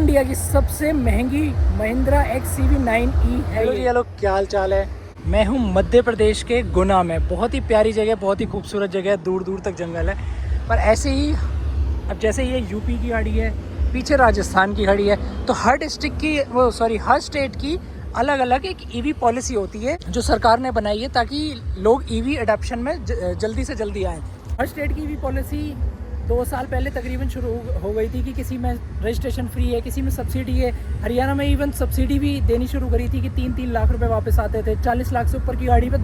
India की सबसे महंगी महिंद्रा XCV9E है। हेलो क्या हाल चाल है। मैं हूँ मध्य प्रदेश के गुना में। बहुत ही प्यारी जगह, बहुत ही खूबसूरत जगह, दूर दूर तक जंगल है। पर ऐसे ही अब जैसे ये यूपी की गाड़ी है, पीछे राजस्थान की गाड़ी है, तो हर डिस्ट्रिक्ट की हर स्टेट की अलग अलग एक ईवी पॉलिसी होती है जो सरकार ने बनाई है ताकि लोग ईवी अडॉप्शन में जल्दी से जल्दी आएँ। हर स्टेट की ईवी पॉलिसी 2 साल पहले तकरीबन शुरू हो गई थी कि किसी में रजिस्ट्रेशन फ्री है, किसी में सब्सिडी है। हरियाणा में इवन सब्सिडी भी देनी शुरू करी थी कि 3-3 लाख रुपए वापस आते थे। 40 लाख से ऊपर की गाड़ी पे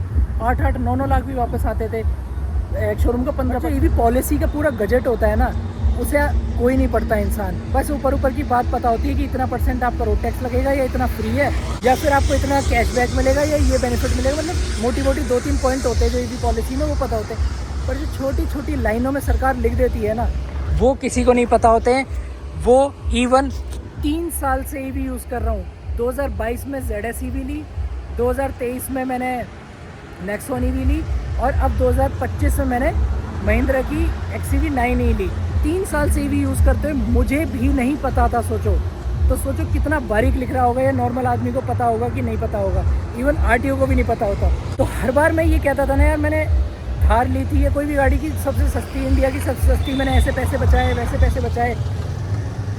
8-8, 9-9 लाख भी वापस आते थे। एक शोरूम का 15। ईवी पॉलिसी का पूरा बजट होता है ना, उसे कोई नहीं पढ़ता इंसान। बस ऊपर की बात पता होती है कि इतना % आपका रोड टैक्स लगेगा, या इतना फ्री है, या फिर आपको इतना कैशबैक मिलेगा, या ये बेनिफिट मिलेगा। मतलब मोटी 2-3 पॉइंट होते हैं जो ईवी पॉलिसी में, वो पता होते हैं। पर जो छोटी छोटी लाइनों में सरकार लिख देती है ना, वो किसी को नहीं पता होते हैं। वो इवन 3 साल से ईवी यूज़ कर रहा हूँ। 2022 में ZS ईवी ली, 2023 में मैंने नेक्सॉन ईवी ली, और अब 2025 में मैंने महिंद्रा की XCV9E ली। 3 साल से ईवी यूज़ करते हुए मुझे भी नहीं पता था। सोचो कितना बारीक लिख रहा होगा, या नॉर्मल आदमी को पता होगा कि नहीं पता होगा। इवन RTO को भी नहीं पता होता। तो हर बार मैं ये कहता था ना, यार मैंने थार ली थी या कोई भी गाड़ी की सबसे सस्ती, इंडिया की सबसे सस्ती, मैंने ऐसे पैसे बचाए वैसे पैसे बचाए,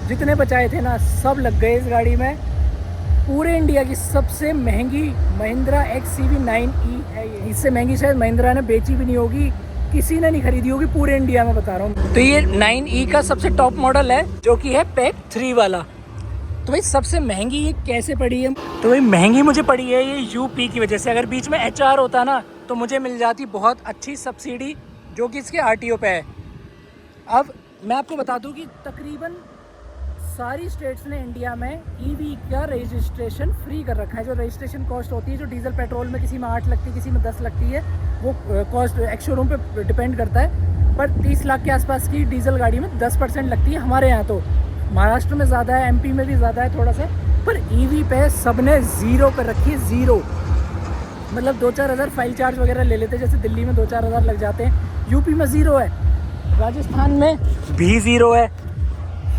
जितने बचाए थे ना सब लग गए इस गाड़ी में। पूरे इंडिया की सबसे महंगी महिंद्रा XCV9E है ये। इससे महंगी शायद महिंद्रा ने बेची भी नहीं होगी, किसी ने नहीं खरीदी होगी पूरे इंडिया में, बता रहा हूँ। तो ये 9E का सबसे टॉप मॉडल है, जो कि है PEP 3 वाला। तो भाई सबसे महंगी ये कैसे पड़ी है? तो भाई महंगी मुझे पड़ी है ये यूपी की वजह से। अगर बीच में HR होता ना, तो मुझे मिल जाती बहुत अच्छी सब्सिडी, जो कि इसके RTO पे है। अब मैं आपको बता दूं कि तकरीबन सारी स्टेट्स ने इंडिया में ईवी का रजिस्ट्रेशन फ्री कर रखा है। जो रजिस्ट्रेशन कॉस्ट होती है, जो डीजल पेट्रोल में किसी में 8 लगती है, किसी में 10 लगती है, वो कॉस्ट एक्स शोरूम पे डिपेंड करता है। पर 30 लाख के आसपास की डीजल गाड़ी में 10% लगती है। हमारे यहाँ तो महाराष्ट्र में ज़्यादा है, MP में भी ज़्यादा है थोड़ा सा। पर ईवी पे सबने 0 पर रखी है, 0। मतलब 2-4 हज़ार फाइल चार्ज वगैरह ले लेते, जैसे दिल्ली में 2-4 हज़ार लग जाते हैं। यूपी में 0 है, राजस्थान में भी 0 है,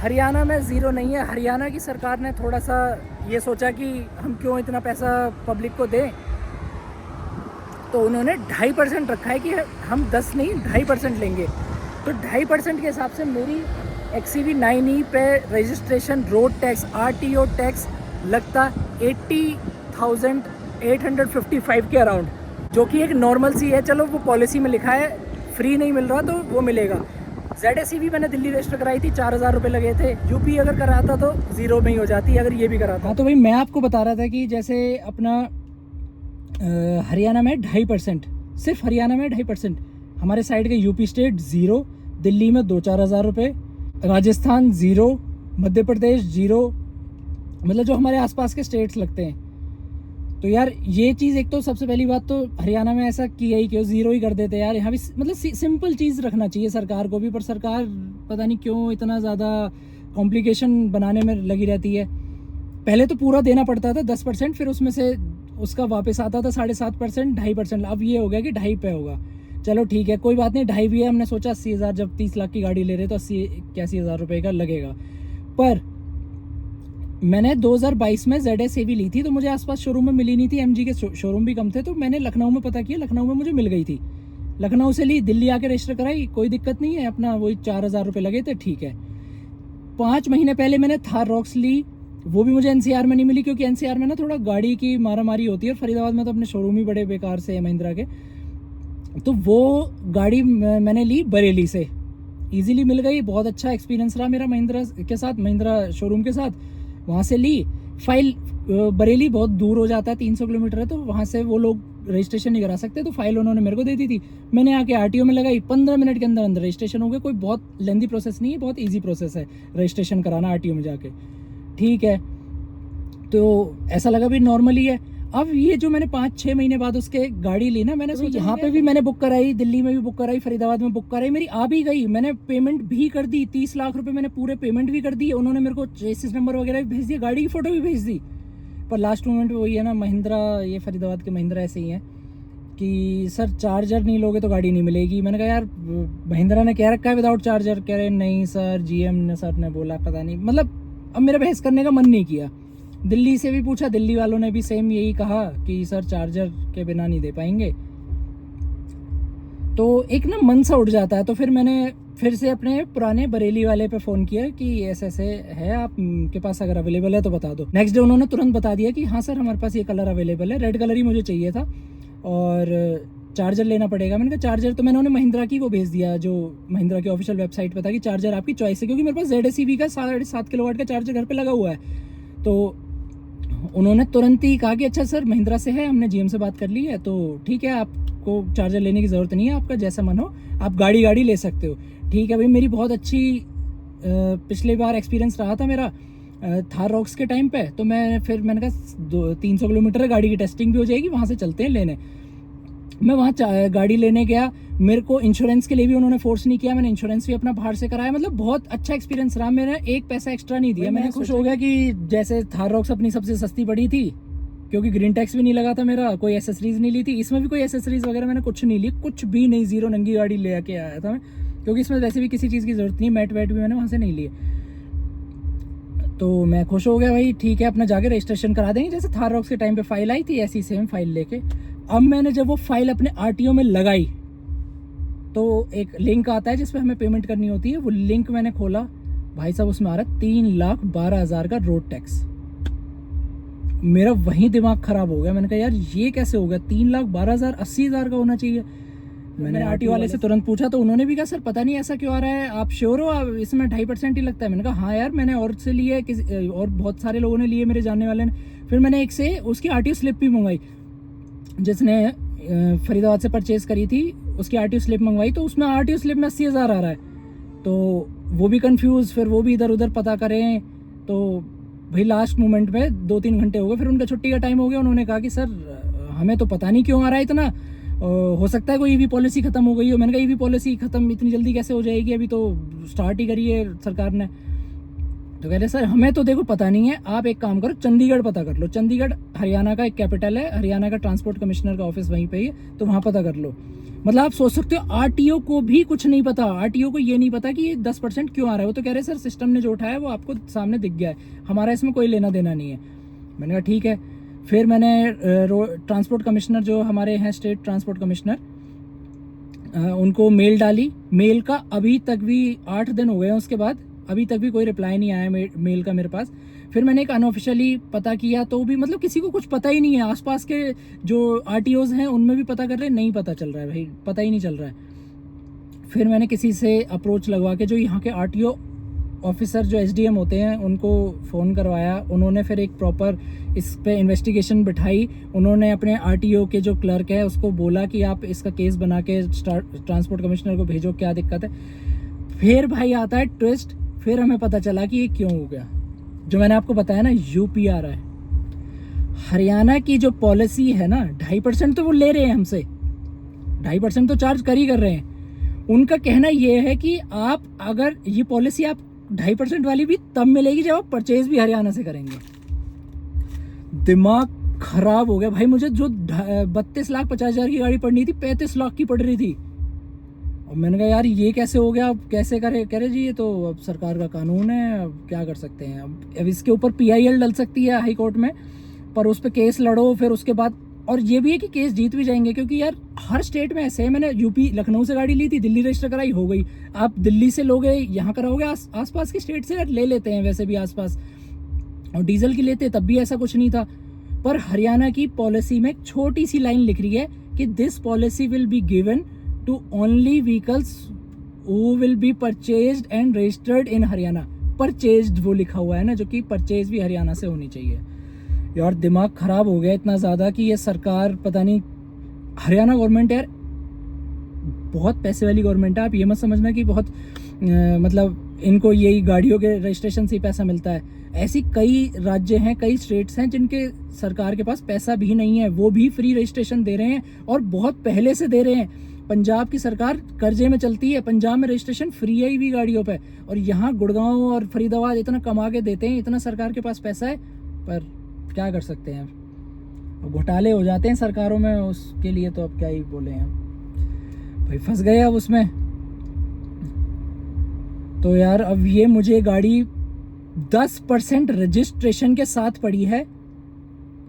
हरियाणा में 0 नहीं है। हरियाणा की सरकार ने थोड़ा सा ये सोचा कि हम क्यों इतना पैसा पब्लिक को दें, तो उन्होंने 2.5% रखा है कि हम 10 नहीं 2.5% लेंगे। तो 2.5% के हिसाब से मेरी XCV9E पे registration, road tax, RTO tax लगता 80,855 के अराउंड, जो कि एक नॉर्मल सी है। चलो वो पॉलिसी में लिखा है, फ्री नहीं मिल रहा तो वो मिलेगा। ZS भी मैंने दिल्ली रजिस्टर कराई थी, 4,000 रुपये लगे थे। यूपी अगर कराता तो 0 में ही हो जाती, अगर ये भी कराता। हाँ, तो भाई मैं आपको बता रहा था कि जैसे अपना हरियाणा में 2.5%, सिर्फ हरियाणा में 2.5%, हमारे साइड के यूपी स्टेट 0, दिल्ली में 2-4 हज़ार रुपये, राजस्थान 0, मध्य प्रदेश 0, मतलब जो हमारे आसपास के स्टेट्स लगते हैं। तो यार ये चीज़, एक तो सबसे पहली बात तो हरियाणा में ऐसा किया ही क्यों, 0 ही कर देते यार। यहाँ भी मतलब सिंपल चीज़ रखना चाहिए सरकार को भी, पर सरकार पता नहीं क्यों इतना ज़्यादा कॉम्प्लिकेशन बनाने में लगी रहती है। पहले तो पूरा देना पड़ता था 10%, फिर उसमें से उसका वापस आता था 7.5%, 2.5%। अब ये हो गया कि 2.5 पे होगा। चलो ठीक है, कोई बात नहीं, 2.5 भी है। हमने सोचा 80,000, जब 30 लाख की गाड़ी ले रहे तो 80-81 हज़ार रुपये का लगेगा। पर मैंने 2022 में ZS ईवी ली थी, तो मुझे आसपास शोरूम में मिली नहीं थी। MG के शोरूम भी कम थे, तो मैंने लखनऊ में पता किया, लखनऊ में मुझे मिल गई थी। लखनऊ से ली, दिल्ली आके रजिस्टर कराई, कोई दिक्कत नहीं है, अपना वही 4,000 रुपये लगे थे, ठीक है। 5 महीने पहले मैंने थार रॉक्स ली, वो भी मुझे NCR में नहीं मिली, क्योंकि NCR में ना थोड़ा गाड़ी की मारामारी होती है, और फरीदाबाद में तो अपने शोरूम ही बड़े बेकार से है महिंद्रा के। तो वो गाड़ी मैंने ली बरेली से, ईजिली मिल गई। बहुत अच्छा एक्सपीरियंस रहा मेरा महिंद्रा के साथ, महिंद्रा शोरूम के साथ। वहाँ से ली फाइल, बरेली बहुत दूर हो जाता है, 300 किलोमीटर है, तो वहाँ से वो लोग रजिस्ट्रेशन नहीं करा सकते, तो फाइल उन्होंने मेरे को दे दी थी। मैंने आके RTO में लगाई, 15 मिनट के अंदर अंदर रजिस्ट्रेशन हो गया। कोई बहुत लेंदी प्रोसेस नहीं है, बहुत ईजी प्रोसेस है रजिस्ट्रेशन कराना RTO में जाके, ठीक है। तो ऐसा लगा भी नॉर्मली है। अब ये जो मैंने 5-6 महीने बाद उसके गाड़ी ली ना, मैंने सोचा यहाँ पे भी मैंने बुक कराई, दिल्ली में भी बुक कराई, फरीदाबाद में बुक कराई, मेरी आ भी गई। मैंने पेमेंट भी कर दी, 30 लाख रुपए मैंने पूरे पेमेंट भी कर दी। उन्होंने मेरे को चेसिस नंबर वगैरह भी भेज दिया, गाड़ी की फोटो भी भेज दी। पर लास्ट मोमेंट में वही है ना, महिंद्रा, ये फरीदाबाद के महिंद्रा ऐसे ही है कि सर चार्जर नहीं लोगे तो गाड़ी नहीं मिलेगी। मैंने कहा यार महिंद्रा ने कह रखा है विदाउट चार्जर, कह रहे नहीं सर, GM ने सर ने बोला, पता नहीं, मतलब अब मेरा बहस करने का मन नहीं किया। दिल्ली से भी पूछा, दिल्ली वालों ने भी सेम यही कहा कि सर चार्जर के बिना नहीं दे पाएंगे। तो एक ना मन सा उठ जाता है। तो फिर मैंने फिर से अपने पुराने बरेली वाले पे फ़ोन किया कि ऐसे ऐसे है, आप के पास अगर अवेलेबल है तो बता दो। नेक्स्ट डे उन्होंने तुरंत बता दिया कि हाँ सर हमारे पास ये कलर अवेलेबल है, रेड कलर ही मुझे चाहिए था और चार्जर लेना पड़ेगा। मैंने कहा चार्जर, तो मैंने उन्हें महिंद्रा की वो भेज दिया जो महिंद्रा की ऑफिशियल वेबसाइट पे था कि चार्जर आपकी चॉइस है, क्योंकि मेरे पास ZACV का 7.5 किलोवाट का चार्जर घर पे लगा हुआ है। तो उन्होंने तुरंत ही कहा कि अच्छा सर महिंद्रा से है, हमने GM से बात कर ली है, तो ठीक है आपको चार्जर लेने की ज़रूरत नहीं है, आपका जैसा मन हो आप गाड़ी ले सकते हो। ठीक है भाई, मेरी बहुत अच्छी पिछले बार एक्सपीरियंस रहा था मेरा थार रॉक्स के टाइम पे। तो मैंने कहा 300 किलोमीटर है, गाड़ी की टेस्टिंग भी हो जाएगी, वहाँ से चलते हैं लेने। मैं वहाँ गाड़ी लेने गया, मेरे को इंश्योरेंस के लिए भी उन्होंने फोर्स नहीं किया, मैंने इंश्योरेंस भी अपना बाहर से कराया। मतलब बहुत अच्छा एक्सपीरियंस रहा, मैंने एक पैसा एक्स्ट्रा नहीं दिया। मैंने खुश हो गया कि जैसे थार रॉक्स अपनी सबसे सस्ती पड़ी थी, क्योंकि ग्रीन टैक्स भी नहीं लगा था मेरा, कोई एसेसरीज नहीं ली थी, इसमें भी कोई एसेसरीज वगैरह मैंने कुछ नहीं ली, कुछ भी नहीं, जीरो नंगी गाड़ी ले आके आया था मैं, क्योंकि इसमें वैसे भी किसी चीज़ की ज़रूरत नहीं, मैट वैट भी मैंने वहाँ से नहीं लिए। तो मैं खुश हो गया भाई, ठीक है अपना जाके रजिस्ट्रेशन करा देंगे। जैसे थार रॉक्स के टाइम पे फाइल आई थी ऐसी सेम फाइल लेके, अब मैंने जब वो फाइल अपने RTO में लगाई तो एक लिंक आता है जिसपे हमें पेमेंट करनी होती है। वो लिंक मैंने खोला, भाई साहब उसमें आ रहा 3,12,000 का रोड टैक्स। मेरा वहीं दिमाग खराब हो गया, मैंने कहा यार ये कैसे हो गया, 3,12,000, 80,000 का होना चाहिए। मैंने RTO वाले से तुरंत पूछा तो उन्होंने भी कहा सर पता नहीं ऐसा क्यों आ रहा है, आप श्योर हो, आप इसमें 2.5% ही लगता है। मैंने कहा हाँ यार मैंने और से लिए, और बहुत सारे लोगों ने लिए मेरे जानने वाले ने। फिर मैंने एक से उसकी RTO स्लिप भी मंगवाई, जिसने फरीदाबाद से परचेज करी थी, उसकी RTO स्लिप मंगवाई, तो उसमें RTO स्लिप में 80,000 आ रहा है। तो वो भी कंफ्यूज, फिर वो भी इधर उधर पता करें। तो भाई लास्ट मोमेंट में 2-3 घंटे हो गए, फिर उनका छुट्टी का टाइम हो गया, उन्होंने कहा कि सर हमें तो पता नहीं क्यों आ रहा है इतना, हो सकता है कोई EV पॉलिसी ख़त्म हो गई हो। मैंने कहा EV पॉलिसी ख़त्म इतनी जल्दी कैसे हो जाएगी, अभी तो स्टार्ट ही करी है सरकार ने। तो कह रहे सर हमें तो देखो पता नहीं है, आप एक काम करो चंडीगढ़ पता कर लो, चंडीगढ़ हरियाणा का एक कैपिटल है, हरियाणा का ट्रांसपोर्ट कमिश्नर का ऑफिस वहीं पे ही है, तो वहाँ पता कर लो। मतलब आप सोच सकते हो RTO को भी कुछ नहीं पता, RTO को ये नहीं पता कि ये 10% क्यों आ रहा है। वो तो कह रहे सर सिस्टम ने जो उठाया वो आपको सामने दिख गया है, हमारा इसमें कोई लेना देना नहीं है। मैंने कहा ठीक है। फिर मैंने ट्रांसपोर्ट कमिश्नर जो हमारे हैं स्टेट ट्रांसपोर्ट कमिश्नर, उनको मेल डाली। मेल का अभी तक भी 8 दिन हो गए हैं, उसके बाद अभी तक भी कोई रिप्लाई नहीं आया मेल का मेरे पास। फिर मैंने एक अनऑफिशियली पता किया, तो भी मतलब किसी को कुछ पता ही नहीं है। आसपास के जो RTOs हैं उनमें भी पता कर रहे हैं, नहीं पता चल रहा है भाई, पता ही नहीं चल रहा है। फिर मैंने किसी से अप्रोच लगवा के, जो यहाँ के RTO ऑफिसर जो SDM होते हैं उनको फ़ोन करवाया। उन्होंने फिर एक प्रॉपर इस पे इन्वेस्टिगेशन बिठाई। उन्होंने अपने RTO के जो क्लर्क है उसको बोला कि आप इसका केस बना के ट्रांसपोर्ट कमिश्नर को भेजो, क्या दिक्कत है। फिर भाई आता है ट्विस्ट, फिर हमें पता चला कि ये क्यों हो गया। जो मैंने आपको बताया ना UPR है, हरियाणा की जो पॉलिसी है ना, 2.5% तो वो ले रहे हैं हमसे, 2.5% तो चार्ज कर ही कर रहे हैं। उनका कहना ये है कि आप अगर ये पॉलिसी आप 2.5% वाली भी तब मिलेगी जब आप परचेज भी हरियाणा से करेंगे। दिमाग खराब हो गया भाई, मुझे जो 32,50,000 की गाड़ी पड़नी थी 35 लाख की पड़ रही थी। और मैंने कहा यार ये कैसे हो गया, अब कैसे करे। कह रहे जी ये तो अब सरकार का कानून है, अब क्या कर सकते हैं। अब इसके ऊपर PIL डल सकती है हाई कोर्ट में, पर उस पर केस लड़ो फिर उसके बाद। और ये भी है कि केस जीत भी जाएंगे, क्योंकि यार हर स्टेट में ऐसे है। मैंने UP लखनऊ से गाड़ी ली थी, दिल्ली रजिस्टर कराई, हो गई। आप दिल्ली से लोगे यहाँ कराओगे, आसपास की स्टेट से ले लेते हैं वैसे भी आसपास, और डीजल की लेते तब भी ऐसा कुछ नहीं था। पर हरियाणा की पॉलिसी में एक छोटी सी लाइन लिख रही है कि this policy will be given to only vehicles who will be purchased and registered in Haryana. Purchased वो लिखा हुआ है ना, जो कि परचेज भी हरियाणा से होनी चाहिए। यार दिमाग खराब हो गया इतना ज़्यादा कि ये सरकार पता नहीं, हरियाणा गवर्नमेंट यार बहुत पैसे वाली गवर्नमेंट है। आप ये मत समझना कि बहुत मतलब इनको यही गाड़ियों के रजिस्ट्रेशन से ही पैसा मिलता है। ऐसी कई राज्य हैं, कई स्टेट्स हैं जिनके सरकार के पास पैसा भी नहीं है, वो भी फ्री रजिस्ट्रेशन दे रहे हैं और बहुत पहले से दे रहे हैं। पंजाब की सरकार कर्जे में चलती है, पंजाब में रजिस्ट्रेशन फ्री है भी गाड़ियों पे, और यहाँ गुड़गांव और फरीदाबाद इतना कमा के देते हैं, इतना सरकार के पास पैसा है, पर क्या कर सकते हैं। अब घोटाले हो जाते हैं सरकारों में, उसके लिए तो अब क्या ही बोले हैं भाई, फंस गए अब उसमें। तो यार अब ये मुझे गाड़ी 10% रजिस्ट्रेशन के साथ पड़ी है,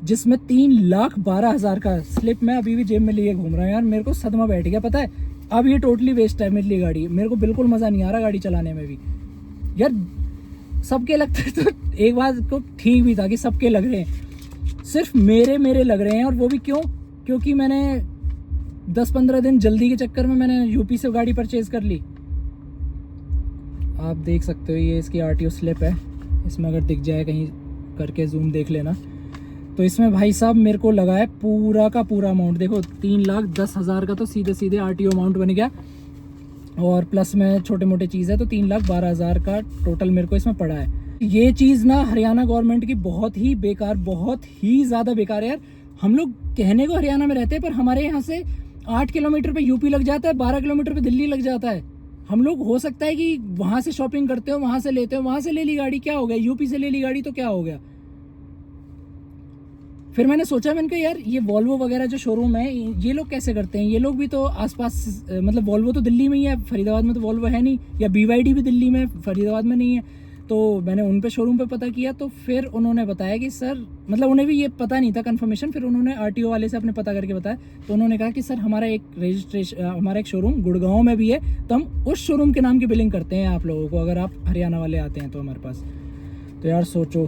जिसमें 3,12,000 का स्लिप मैं अभी भी जेब में लिए घूम रहा हूँ। यार मेरे को सदमा बैठ गया, पता है अब ये टोटली वेस्ट है मेरे लिए गाड़ी। मेरे को बिल्कुल मज़ा नहीं आ रहा गाड़ी चलाने में भी। यार सबके लगते तो एक बात को ठीक भी था कि सबके लग रहे हैं, सिर्फ मेरे लग रहे हैं। और वो भी क्यों? क्योंकि मैंने 10-15 दिन जल्दी के चक्कर में मैंने यूपी से गाड़ी परचेज़ कर ली। आप देख सकते हो ये इसकी आरटीओ स्लिप है, इसमें अगर दिख जाए कहीं करके जूम देख लेना। तो इसमें भाई साहब मेरे को लगा है पूरा का पूरा अमाउंट, देखो 3,10,000 का तो सीधे आरटीओ अमाउंट बन गया, और प्लस में छोटे मोटे चीज़ है तो 3,12,000 का टोटल मेरे को इसमें पड़ा है। ये चीज़ ना हरियाणा गवर्नमेंट की बहुत ही बेकार, बहुत ही ज़्यादा बेकार है यार। हम लोग कहने को हरियाणा में रहते हैं, पर हमारे यहाँ से 8 किलोमीटर पे यूपी लग जाता है, 12 किलोमीटर पे दिल्ली लग जाता है। हम लोग हो सकता है कि वहाँ से शॉपिंग करते हो, वहाँ से लेते हो, वहाँ से ले ली गाड़ी क्या हो गया, यूपी से ले ली गाड़ी तो क्या हो गया। फिर मैंने सोचा, मैंने कहा यार ये वॉल्वो वगैरह जो शोरूम है ये लोग कैसे करते हैं, ये लोग भी तो आसपास, मतलब वॉल्वो तो दिल्ली में ही है, फरीदाबाद में तो वॉल्वो है नहीं, या BYD भी दिल्ली में, फरीदाबाद में नहीं है। तो मैंने उन पे शोरूम पे पता किया, तो फिर उन्होंने बताया कि सर, मतलब उन्हें भी ये पता नहीं था कन्फर्मेशन, फिर उन्होंने आरटीओ वाले से अपने पता करके बताया। तो उन्होंने कहा कि सर हमारा एक शोरूम गुड़गांव में भी है, तो हम उस शोरूम के नाम की बिलिंग करते हैं आप लोगों को, अगर आप हरियाणा वाले आते हैं तो हमारे पास। तो यार सोचो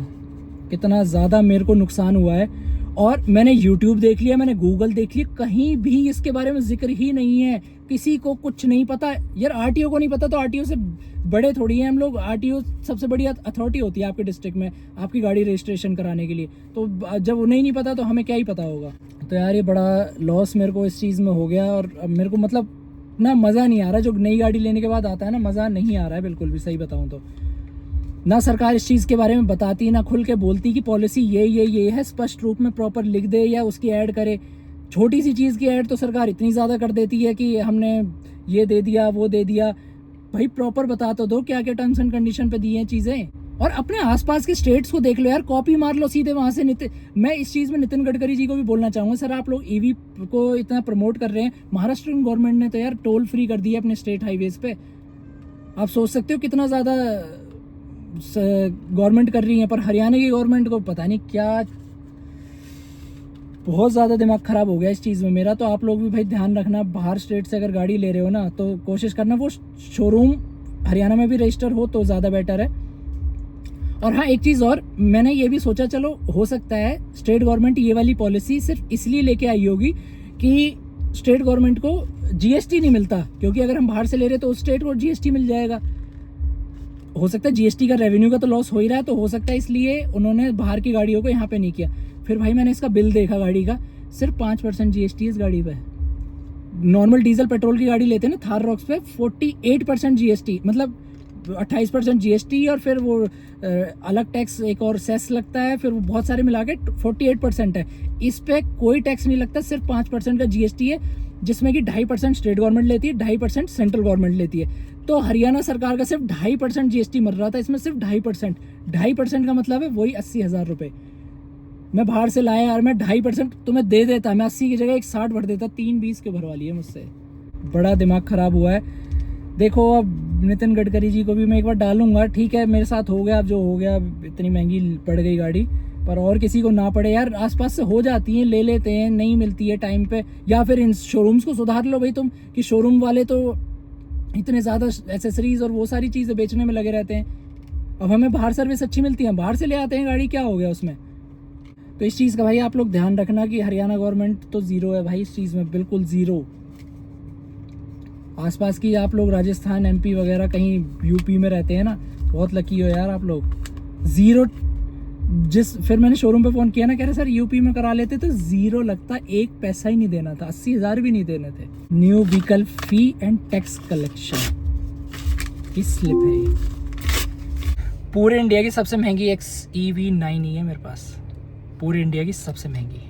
कितना ज़्यादा मेरे को नुकसान हुआ है। और मैंने YouTube देख लिया, मैंने Google देख लिया, कहीं भी इसके बारे में जिक्र ही नहीं है, किसी को कुछ नहीं पता। यार आरटीओ को नहीं पता तो आरटीओ से बड़े थोड़ी हैं हम लोग। आरटीओ सबसे बड़ी अथॉरिटी होती है आपके डिस्ट्रिक्ट में आपकी गाड़ी रजिस्ट्रेशन कराने के लिए, तो जब उन्हें ही नहीं पता तो हमें क्या ही पता होगा। तो यार ये बड़ा लॉस मेरे को इस चीज़ में हो गया, और अब मेरे को मतलब ना मज़ा नहीं आ रहा, जो नई गाड़ी लेने के बाद आता है ना, मज़ा नहीं आ रहा है बिल्कुल भी, सही बताऊँ तो। ना सरकार इस चीज़ के बारे में बताती, ना खुल के बोलती कि पॉलिसी ये है, स्पष्ट रूप में प्रॉपर लिख दे या उसकी ऐड करे। छोटी सी चीज़ की ऐड तो सरकार इतनी ज़्यादा कर देती है कि हमने ये दे दिया वो दे दिया। भाई प्रॉपर बता तो दो क्या क्या टर्म्स एंड कंडीशन पे दी हैं चीज़ें। और अपने आसपास के स्टेट्स को देख लो यार, कॉपी मार लो सीधे वहाँ से। मैं इस चीज़ में नितिन गडकरी जी को भी बोलना चाहूँगा, सर आप लोग ईवी को इतना प्रमोट कर रहे हैं, महाराष्ट्र गवर्नमेंट ने तो यार टोल फ्री कर दिया अपने स्टेट हाईवेज़ पे। आप सोच सकते हो कितना ज़्यादा गवर्नमेंट कर रही है, पर हरियाणा की गवर्नमेंट को पता नहीं क्या, बहुत ज़्यादा दिमाग ख़राब हो गया इस चीज़ में मेरा। तो आप लोग भी भाई ध्यान रखना, बाहर स्टेट से अगर गाड़ी ले रहे हो ना तो कोशिश करना वो शोरूम हरियाणा में भी रजिस्टर हो तो ज़्यादा बेटर है। और हाँ एक चीज़ और, मैंने ये भी सोचा चलो हो सकता है स्टेट गवर्नमेंट ये वाली पॉलिसी सिर्फ इसलिए लेके आई होगी कि स्टेट गवर्नमेंट को GST नहीं मिलता, क्योंकि अगर हम बाहर से ले रहे तो उस स्टेट को GST मिल जाएगा। हो सकता है GST का रेवेन्यू का तो लॉस हो ही रहा है, तो हो सकता है इसलिए उन्होंने बाहर की गाड़ियों को यहाँ पे नहीं किया। फिर भाई मैंने इसका बिल देखा गाड़ी का, सिर्फ 5% GST इस गाड़ी पे। नॉर्मल डीजल पेट्रोल की गाड़ी लेते हैं ना थार रॉक्स पे 48% GST, मतलब 28% GST, और फिर वो अलग टैक्स एक और सेस लगता है, फिर वो बहुत सारे मिला के 48% है। इस पे कोई टैक्स नहीं लगता, सिर्फ 5% का GST है, जिसमें कि 2.5% स्टेट गवर्नमेंट लेती है, 2.5% सेंट्रल गवर्नमेंट लेती है। तो हरियाणा सरकार का सिर्फ 2.5% GST मर रहा था, इसमें सिर्फ 2.5% का मतलब है वही 80,000 रुपये। मैं बाहर से लाया यार, मैं 2.5% तुम्हें दे देता, मैं 80 की जगह 60 भर देता, 320 के भरवा लिए मुझसे। बड़ा दिमाग ख़राब हुआ है। देखो अब नितिन गडकरी जी को भी मैं एक बार डालूंगा, ठीक है मेरे साथ हो गया, अब जो हो गया, इतनी महंगी पड़ गई गाड़ी, पर और किसी को ना पड़े यार। आसपास से हो जाती हैं, ले लेते हैं, नहीं मिलती है टाइम पे, या फिर इन शोरूम्स को सुधार लो भाई तुम, कि शोरूम वाले तो इतने ज़्यादा एसेसरीज़ और वो सारी चीज़ें बेचने में लगे रहते हैं। अब हमें बाहर सर्विस अच्छी मिलती है, बाहर से ले आते हैं गाड़ी, क्या हो गया उसमें। तो इस चीज़ का भाई आप लोग ध्यान रखना कि हरियाणा गवर्नमेंट तो ज़ीरो है भाई इस चीज़ में, बिल्कुल ज़ीरो। आसपास की आप लोग राजस्थान MP वगैरह कहीं UP में रहते हैं ना, बहुत लकी हो यार आप लोग। ज़ीरो फिर मैंने शोरूम पे फ़ोन किया ना, कह रहे सर UP में करा लेते तो ज़ीरो लगता, 1 पैसा ही नहीं देना था, 80,000 भी नहीं देने थे। New vehicle fee and tax collection की स्लिप है ये। पूरे इंडिया की सबसे महंगी XEV9 ही है मेरे पास, पूरे इंडिया की सबसे महंगी।